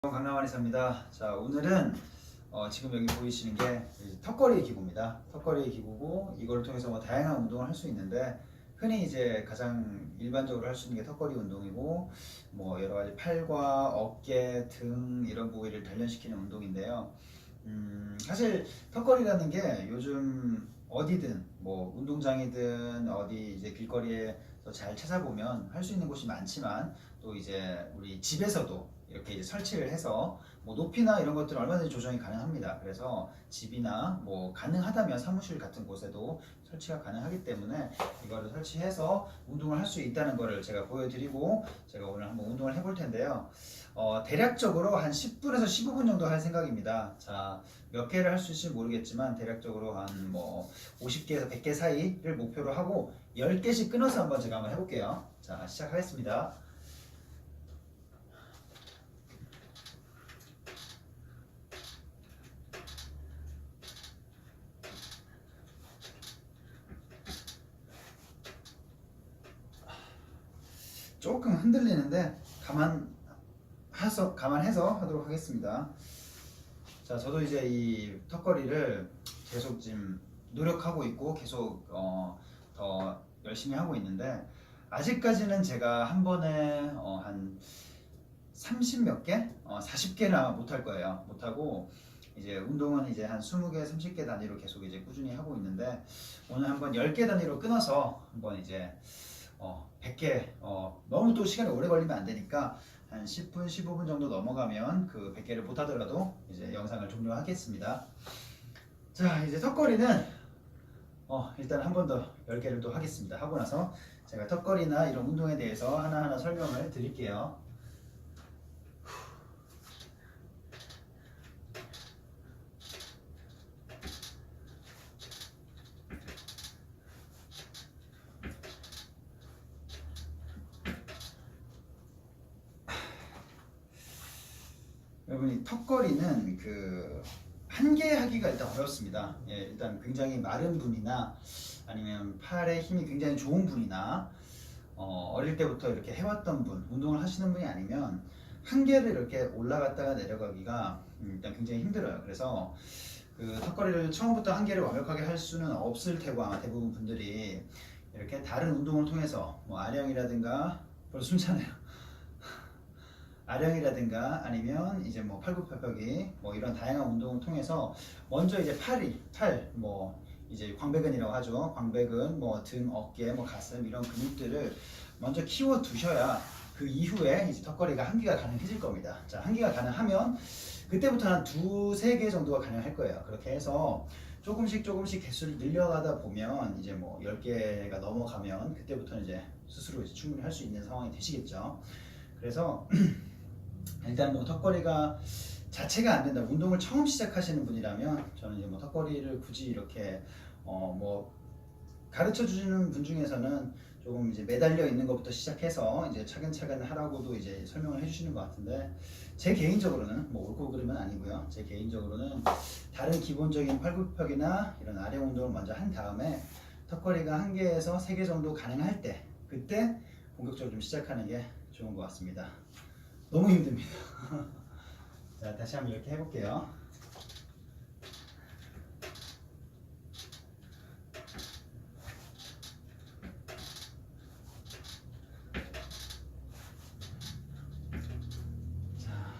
강남안에서입니다. 자, 오늘은 지금 여기 보이시는 게 턱걸이 기구입니다. 턱걸이 기구고 이걸 통해서 다양한 운동을 할 수 있는데 흔히 이제 가장 일반적으로 할 수 있는 게 턱걸이 운동이고 여러 가지 팔과 어깨, 등 이런 부위를 단련시키는 운동인데요. 사실 턱걸이라는 게 요즘 어디든 운동장이든 어디 이제 길거리에 잘 찾아보면 할 수 있는 곳이 많지만 또 이제 우리 집에서도 이렇게 이제 설치를 해서 높이나 이런 것들은 얼마든지 조정이 가능합니다. 그래서 집이나 가능하다면 사무실 같은 곳에도 설치가 가능하기 때문에 이거를 설치해서 운동을 할 수 있다는 거를 제가 보여드리고 제가 오늘 한번 운동을 해볼 텐데요. 대략적으로 한 10분에서 15분 정도 할 생각입니다. 자, 몇 개를 할 수 있을지 모르겠지만 대략적으로 한 50개에서 100개 사이를 목표로 하고 10개씩 끊어서 제가 한번 해볼게요. 자, 시작하겠습니다. 조금 흔들리는데 감안해서 하도록 하겠습니다. 자, 저도 이제 이 턱걸이를 계속 지금 노력하고 있고 계속 더 열심히 하고 있는데 아직까지는 제가 한 번에 한 30 몇 개? 40개나 못할 거예요. 못하고 이제 운동은 이제 한 20개, 30개 단위로 계속 이제 꾸준히 하고 있는데 오늘 한번 10개 단위로 끊어서 한번 이제 100개 너무 또 시간이 오래 걸리면 안 되니까 한 10분, 15분 정도 넘어가면 그 100개를 못 하더라도 이제 영상을 종료하겠습니다. 자, 이제 턱걸이는 일단 한 번 더 10개를 또 하겠습니다. 하고 나서 제가 턱걸이나 이런 운동에 대해서 하나하나 설명을 드릴게요. 여러분, 이 턱걸이는 한 개 하기가 일단 어렵습니다. 예, 일단 굉장히 마른 분이나 아니면 팔에 힘이 굉장히 좋은 분이나 어릴 때부터 이렇게 해왔던 분, 운동을 하시는 분이 아니면 한 개를 이렇게 올라갔다가 내려가기가 일단 굉장히 힘들어요. 그래서 턱걸이를 처음부터 한 개를 완벽하게 할 수는 없을 테고 아마 대부분 분들이 이렇게 다른 운동을 통해서 아령이라든가 벌써 숨차네요. 아령이라든가 아니면 이제 팔굽혀펴기 이런 다양한 운동을 통해서 먼저 이제 이제 광배근이라고 하죠. 광배근, 등, 어깨, 가슴 이런 근육들을 먼저 키워 두셔야 그 이후에 이제 턱걸이가 한기가 가능해질 겁니다. 자, 한기가 가능하면 그때부터 한 2-3개 정도가 가능할 거예요. 그렇게 해서 조금씩 개수를 늘려가다 보면 이제 10개가 넘어가면 그때부터는 이제 스스로 이제 충분히 할 수 있는 상황이 되시겠죠. 그래서 일단 턱걸이가 자체가 안 된다. 운동을 처음 시작하시는 분이라면 저는 이제 턱걸이를 굳이 이렇게 가르쳐 주시는 분 중에서는 조금 이제 매달려 있는 것부터 시작해서 이제 차근차근 하라고도 이제 설명을 해주시는 것 같은데 제 개인적으로는 옳고 그름은 아니고요. 제 개인적으로는 다른 기본적인 팔굽혀펴기나 이런 아령 운동을 먼저 한 다음에 턱걸이가 1개에서 3개 정도 가능할 때 그때 본격적으로 좀 시작하는 게 좋은 것 같습니다. 너무 힘듭니다. 자, 다시 한번 이렇게 해볼게요. 자,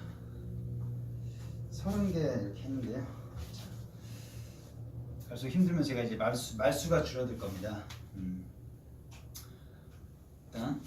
30개 이렇게 했는데요. 갈수록 힘들면 제가 이제 말수가 줄어들 겁니다. 일단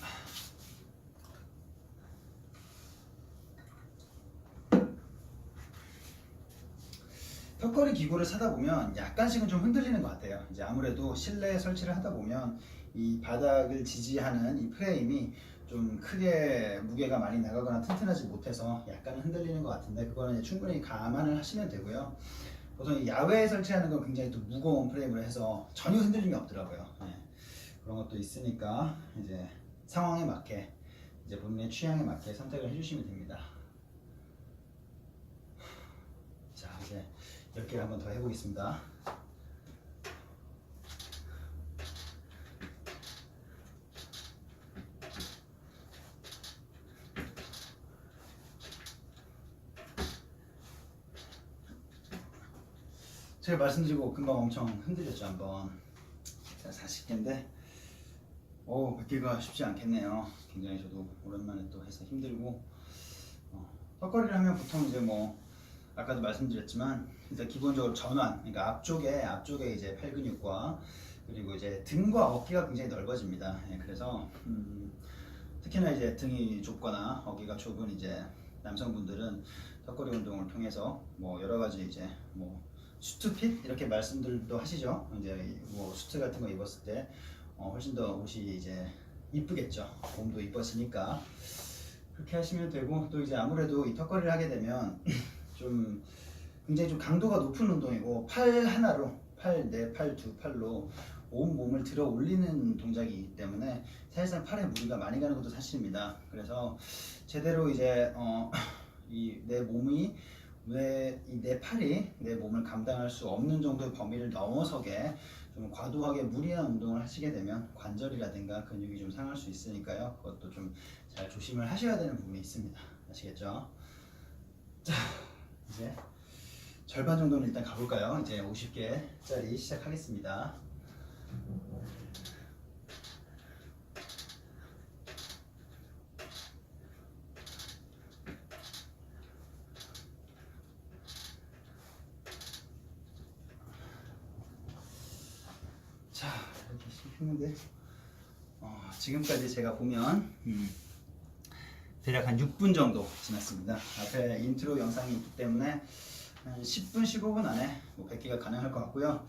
턱걸이 기구를 사다 보면 약간씩은 좀 흔들리는 것 같아요. 이제 아무래도 실내에 설치를 하다 보면 이 바닥을 지지하는 이 프레임이 좀 크게 무게가 많이 나가거나 튼튼하지 못해서 약간은 흔들리는 것 같은데 그거는 충분히 감안을 하시면 되고요. 보통 야외에 설치하는 건 굉장히 또 무거운 프레임으로 해서 전혀 흔들림이 없더라고요. 네. 그런 것도 있으니까 이제 상황에 맞게 이제 본인의 취향에 맞게 선택을 해주시면 됩니다. 자, 이제 10개를 한번 더 해보겠습니다. 제가 말씀드리고 금방 엄청 흔들렸죠 한번. 자 40개인데 100개가 쉽지 않겠네요. 굉장히 저도 오랜만에 또 해서 힘들고 턱걸이를 하면 보통 이제 뭐 아까도 말씀드렸지만 일단 기본적으로 전완, 그러니까 앞쪽에 이제 팔 근육과 그리고 이제 등과 어깨가 굉장히 넓어집니다. 예, 그래서 특히나 이제 등이 좁거나 어깨가 좁은 이제 남성분들은 턱걸이 운동을 통해서 뭐 여러 가지 이제 뭐 수트핏 이렇게 말씀들도 하시죠. 이제 뭐 수트 같은 거 입었을 때 훨씬 더 옷이 이제 이쁘겠죠. 몸도 이뻤으니까 그렇게 하시면 되고, 또 이제 아무래도 이 턱걸이를 하게 되면 좀 굉장히 좀 강도가 높은 운동이고 팔 하나로 내 팔 두 팔로 온 몸을 들어 올리는 동작이기 때문에 사실상 팔에 무리가 많이 가는 것도 사실입니다. 그래서 제대로 이제 이 내 몸이 왜 내 팔이 내 몸을 감당할 수 없는 정도의 범위를 넘어서게 좀 과도하게 무리한 운동을 하시게 되면 관절이라든가 근육이 좀 상할 수 있으니까요. 그것도 좀 잘 조심을 하셔야 되는 부분이 있습니다. 아시겠죠? 자, 이제 절반 정도는 일단 가볼까요? 이제 50개짜리 시작하겠습니다. 자, 이렇게 시작했는데 지금까지 제가 보면 대략 한 6분 정도 지났습니다. 앞에 인트로 영상이 있기 때문에 한 10분, 15분 안에 뭐 100개가 가능할 것 같고요.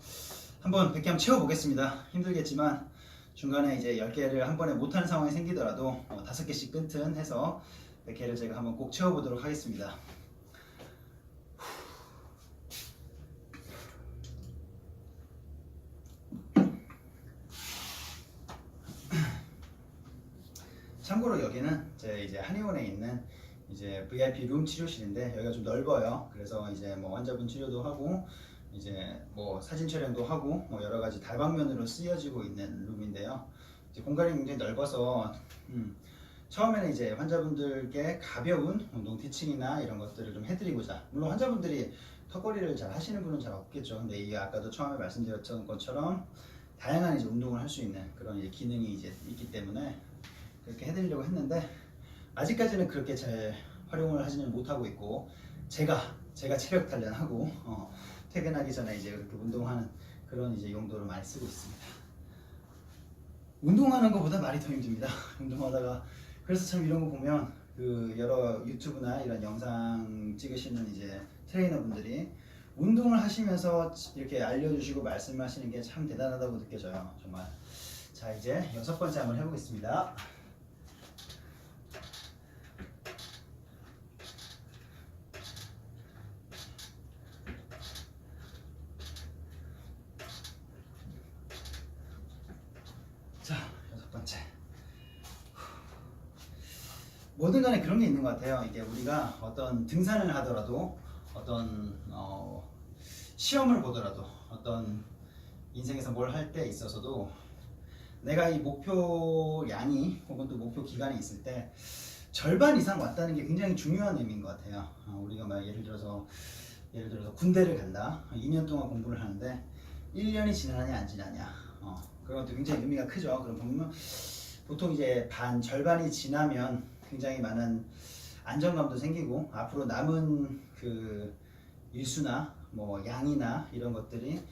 한번 100개 한번 채워보겠습니다. 힘들겠지만 중간에 이제 10개를 한 번에 못하는 상황이 생기더라도 5개씩 끈끈해서 100개를 제가 한번 꼭 채워보도록 하겠습니다. 참고로 여기는 제 이제 한의원에 있는 이제 VIP 룸 치료실인데 여기가 좀 넓어요. 그래서 이제 뭐 환자분 치료도 하고 이제 뭐 사진 촬영도 하고 뭐 여러 가지 다방면으로 쓰여지고 있는 룸인데요. 이제 공간이 굉장히 넓어서 처음에는 이제 환자분들께 가벼운 운동 티칭이나 이런 것들을 좀 해드리고자, 물론 환자분들이 턱걸이를 잘 하시는 분은 잘 없겠죠. 근데 이게 아까도 처음에 말씀드렸던 것처럼 다양한 이제 운동을 할 수 있는 그런 이제 기능이 이제 있기 때문에 그렇게 해드리려고 했는데 아직까지는 그렇게 잘 활용을 하지는 못하고 있고, 제가 체력 단련하고 퇴근하기 전에 이제 그렇게 운동하는 그런 이제 용도로 많이 쓰고 있습니다. 운동하는 것보다 말이 더 힘듭니다. 운동하다가 그래서 참 이런 거 보면 그 여러 유튜브나 이런 영상 찍으시는 이제 트레이너분들이 운동을 하시면서 이렇게 알려주시고 말씀하시는 게 참 대단하다고 느껴져요. 정말. 자, 이제 6번째 한번 해보겠습니다. 자, 6번째. 뭐든 간에 그런 게 있는 것 같아요. 이게 우리가 어떤 등산을 하더라도 어떤 시험을 보더라도 어떤 인생에서 뭘 할 때 있어서도 내가 이 목표량이 혹은 또 목표 기간이 있을 때 절반 이상 왔다는 게 굉장히 중요한 의미인 것 같아요. 우리가 막 예를 들어서 군대를 간다. 2년 동안 공부를 하는데 1년이 지나냐 안 지나냐. 그런 것도 굉장히 의미가 크죠. 그럼 보면 보통 이제 절반이 지나면 굉장히 많은 안정감도 생기고 앞으로 남은 그 일수나 뭐 양이나 이런 것들이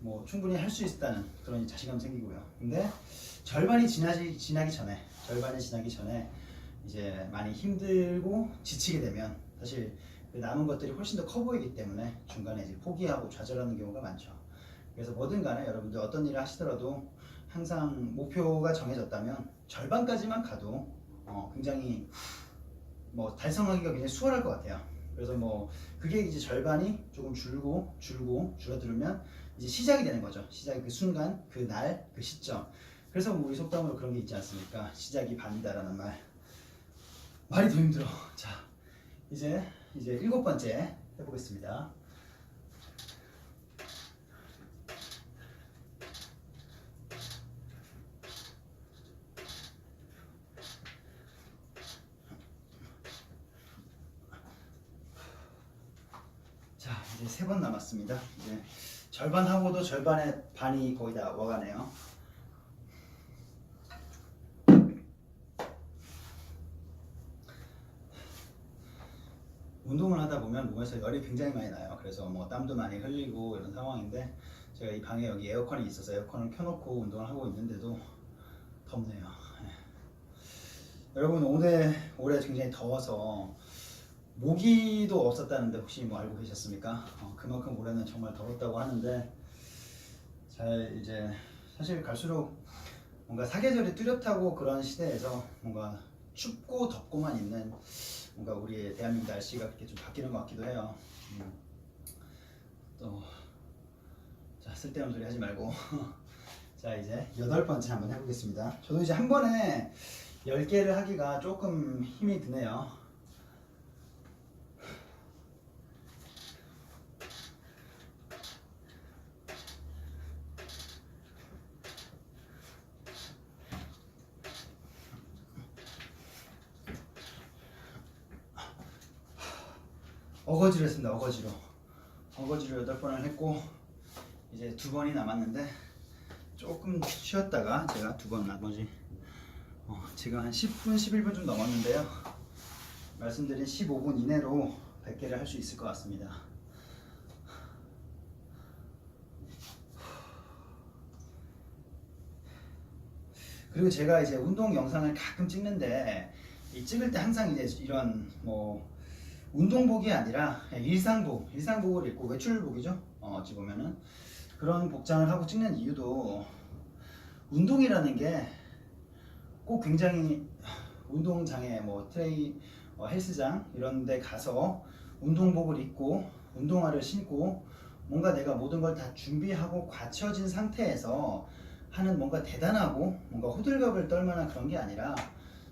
뭐 충분히 할 수 있다는 그런 자신감 생기고요. 근데 절반이 지나기 전에 이제 많이 힘들고 지치게 되면 사실 그 남은 것들이 훨씬 더 커 보이기 때문에 중간에 이제 포기하고 좌절하는 경우가 많죠. 그래서 뭐든 간에 여러분들 어떤 일을 하시더라도 항상 목표가 정해졌다면 절반까지만 가도 굉장히 뭐 달성하기가 굉장히 수월할 것 같아요. 그래서 뭐 그게 이제 절반이 조금 줄어들면 이제 시작이 되는 거죠. 시작이 그 순간, 그 날, 그 시점. 그래서 뭐 우리 속담으로 그런 게 있지 않습니까? 시작이 반이다라는 말이 더 힘들어. 자, 이제 7번째 해보겠습니다. 자, 이제 3번 남았습니다. 이제 절반 하고도 절반의 반이 거의 다 와가네요. 운동을 하다 보면 몸에서 열이 굉장히 많이 나요. 그래서 뭐 땀도 많이 흘리고 이런 상황인데 제가 이 방에 여기 에어컨이 있어서 에어컨을 켜놓고 운동을 하고 있는데도 덥네요. 여러분 올해 굉장히 더워서 모기도 없었다는데 혹시 뭐 알고 계셨습니까? 그만큼 올해는 정말 더웠다고 하는데 잘 이제 사실 갈수록 뭔가 사계절이 뚜렷하고 그런 시대에서 뭔가 춥고 덥고만 있는 뭔가 우리의 대한민국 날씨가 그렇게 좀 바뀌는 것 같기도 해요. 또 자, 쓸데없는 소리 하지 말고 자, 이제 8번째 한번 해보겠습니다. 저도 이제 한 번에 10개를 하기가 조금 힘이 드네요. 어거지로 했습니다. 어거지로 8번을 했고 이제 2번이 남았는데 조금 쉬었다가 제가 2번 나머지 지금 한 10분 11분 좀 넘었는데요. 말씀드린 15분 이내로 100개를 할 수 있을 것 같습니다. 그리고 제가 이제 운동 영상을 가끔 찍는데 이 찍을 때 항상 이제 이런 뭐 운동복이 아니라 일상복을 입고 외출복이죠. 어찌 보면은 그런 복장을 하고 찍는 이유도 운동이라는 게 꼭 굉장히 운동장에 뭐 헬스장 이런 데 가서 운동복을 입고 운동화를 신고 뭔가 내가 모든 걸 다 준비하고 갖춰진 상태에서 하는 뭔가 대단하고 뭔가 호들갑을 떨 만한 그런 게 아니라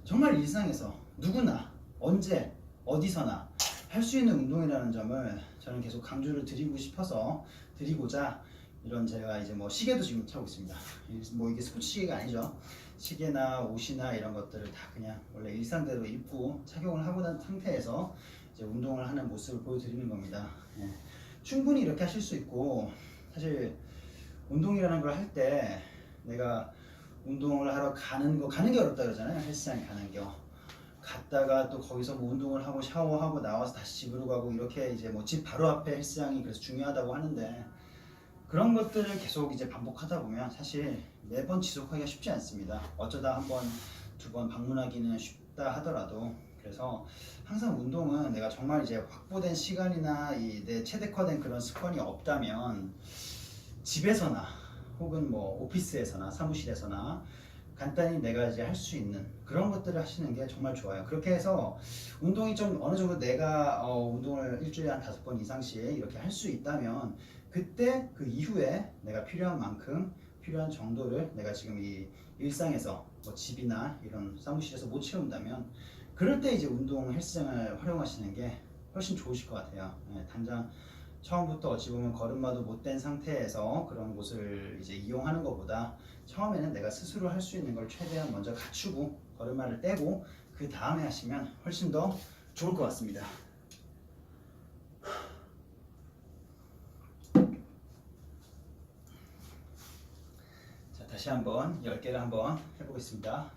정말 일상에서 누구나 언제 어디서나 할 수 있는 운동이라는 점을 저는 계속 강조를 드리고자 이런 제가 이제 뭐 시계도 지금 차고 있습니다. 뭐 이게 스포츠 시계가 아니죠. 시계나 옷이나 이런 것들을 다 그냥 원래 일상대로 입고 착용을 하고 난 상태에서 이제 운동을 하는 모습을 보여드리는 겁니다. 예. 충분히 이렇게 하실 수 있고 사실 운동이라는 걸 할 때 내가 운동을 하러 가는 게 어렵다 그러잖아요. 헬스장에 가는 게 갔다가 또 거기서 뭐 운동을 하고 샤워하고 나와서 다시 집으로 가고 이렇게 이제 뭐 집 바로 앞에 헬스장이 그래서 중요하다고 하는데 그런 것들을 계속 이제 반복하다 보면 사실 매번 지속하기가 쉽지 않습니다. 어쩌다 한 번, 2번 방문하기는 쉽다 하더라도 그래서 항상 운동은 내가 정말 이제 확보된 시간이나 내 최적화된 그런 습관이 없다면 집에서나 혹은 뭐 오피스에서나 사무실에서나 간단히 내가 이제 할 수 있는 그런 것들을 하시는 게 정말 좋아요. 그렇게 해서 운동이 좀 어느 정도 내가 운동을 일주일에 한 5번 이상씩 이렇게 할 수 있다면 그때 그 이후에 내가 필요한 만큼 필요한 정도를 내가 지금 이 일상에서 뭐 집이나 이런 사무실에서 못 채운다면 그럴 때 이제 운동 헬스장을 활용하시는 게 훨씬 좋으실 것 같아요. 당장 처음부터 어찌 보면 걸음마도 못된 상태에서 그런 곳을 이제 이용하는 것보다 처음에는 내가 스스로 할 수 있는 걸 최대한 먼저 갖추고 걸음마를 떼고 그 다음에 하시면 훨씬 더 좋을 것 같습니다. 자, 다시 한번 10개를 한번 해보겠습니다.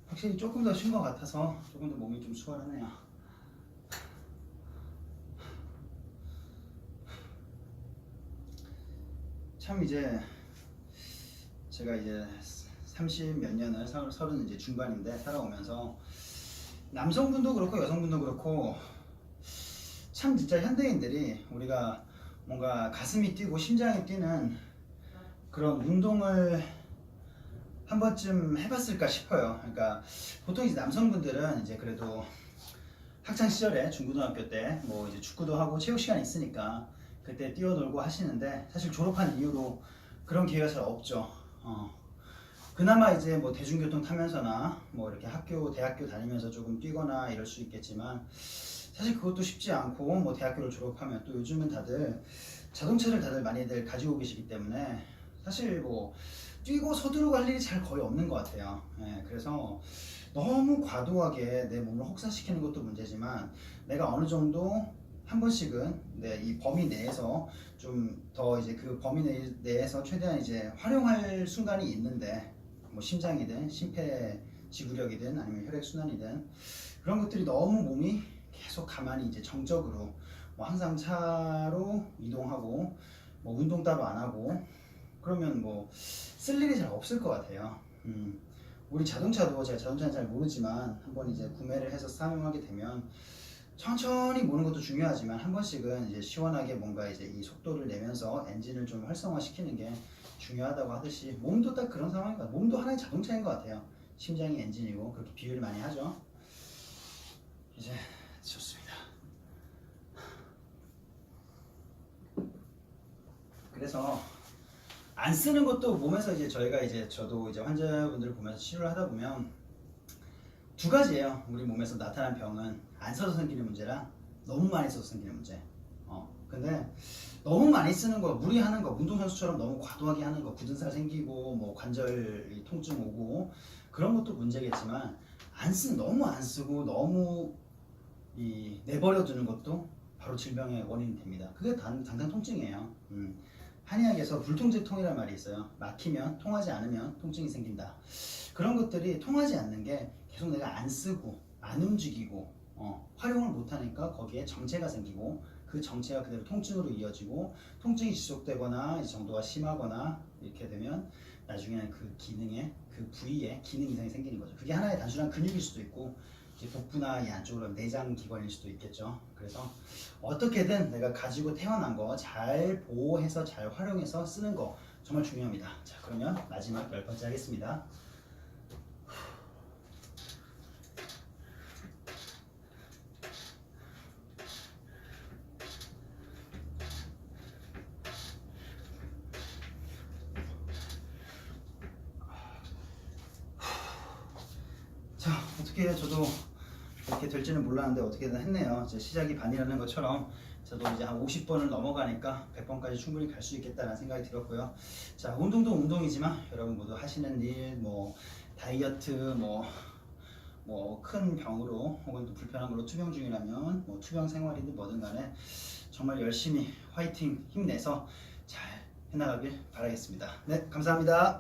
확실히 조금 더 쉰 것 같아서 조금 더 몸이 좀 수월하네요. 참 이제 제가 이제 30 몇 년을 30 이제 중반인데 살아오면서 남성분도 그렇고 여성분도 그렇고 참 진짜 현대인들이 우리가 뭔가 가슴이 뛰고 심장이 뛰는 그런 운동을 한 번쯤 해봤을까 싶어요. 그러니까 보통 이제 남성분들은 이제 그래도 학창 시절에 중고등학교 때 뭐 이제 축구도 하고 체육 시간이 있으니까 그때 뛰어놀고 하시는데 사실 졸업한 이후로 그런 기회가 잘 없죠. 그나마 이제 뭐 대중교통 타면서나 뭐 이렇게 대학교 다니면서 조금 뛰거나 이럴 수 있겠지만 사실 그것도 쉽지 않고 뭐 대학교를 졸업하면 또 요즘은 다들 자동차를 다들 많이들 가지고 계시기 때문에 사실 뭐 뛰고 서두르고 할 일이 잘 거의 없는 것 같아요. 예, 그래서 너무 과도하게 내 몸을 혹사시키는 것도 문제지만 내가 어느 정도 한 번씩은 이 범위 내에서 좀 더 이제 그 범위 내에서 최대한 이제 활용할 순간이 있는데 뭐 심장이든 심폐지구력이든 아니면 혈액순환이든 그런 것들이 너무 몸이 계속 가만히 이제 정적으로 뭐 항상 차로 이동하고 뭐 운동 따로 안 하고 그러면 뭐 쓸 일이 잘 없을 것 같아요. 우리 자동차도 제가 자동차는 잘 모르지만 한번 이제 구매를 해서 사용하게 되면 천천히 모는 것도 중요하지만 한 번씩은 이제 시원하게 뭔가 이제 이 속도를 내면서 엔진을 좀 활성화시키는 게 중요하다고 하듯이 몸도 딱 그런 상황인 것 같아요. 몸도 하나의 자동차인 것 같아요. 심장이 엔진이고 그렇게 비유를 많이 하죠. 이제 좋습니다. 그래서 안 쓰는 것도 몸에서 이제 저희가 이제 저도 이제 환자분들을 보면서 치료를 하다 보면 두 가지예요. 우리 몸에서 나타난 병은 안 써서 생기는 문제랑 너무 많이 써서 생기는 문제. 근데 너무 많이 쓰는 거, 무리하는 거, 운동선수처럼 너무 과도하게 하는 거, 굳은 살 생기고 뭐 관절 통증 오고 그런 것도 문제겠지만 너무 안 쓰고 너무 내버려 두는 것도 바로 질병의 원인이 됩니다. 그게 당장 통증이에요. 한의학에서 불통제통이라는 말이 있어요. 막히면 통하지 않으면 통증이 생긴다. 그런 것들이 통하지 않는 게 계속 내가 안 쓰고 안 움직이고 활용을 못하니까 거기에 정체가 생기고 그 정체가 그대로 통증으로 이어지고 통증이 지속되거나 이 정도가 심하거나 이렇게 되면 나중에는 그 기능에 그 부위에 기능 이상이 생기는 거죠. 그게 하나의 단순한 근육일 수도 있고 복부나 이 안쪽으로 내장 기관일 수도 있겠죠. 그래서 어떻게든 내가 가지고 태어난 거 잘 보호해서 잘 활용해서 쓰는 거 정말 중요합니다. 자, 그러면 마지막 10번째 하겠습니다. 자, 어떻게 저도 이렇게 될지는 몰랐는데 어떻게든 했네요. 이제 시작이 반이라는 것처럼 저도 이제 한 50번을 넘어가니까 100번까지 충분히 갈 수 있겠다는 생각이 들었고요. 자, 운동도 운동이지만 여러분 모두 하시는 일, 뭐 다이어트, 뭐 큰 병으로 혹은 또 불편한 걸로 투병 중이라면 뭐 투병 생활이든 뭐든 간에 정말 열심히 화이팅 힘내서 잘 해나가길 바라겠습니다. 네, 감사합니다.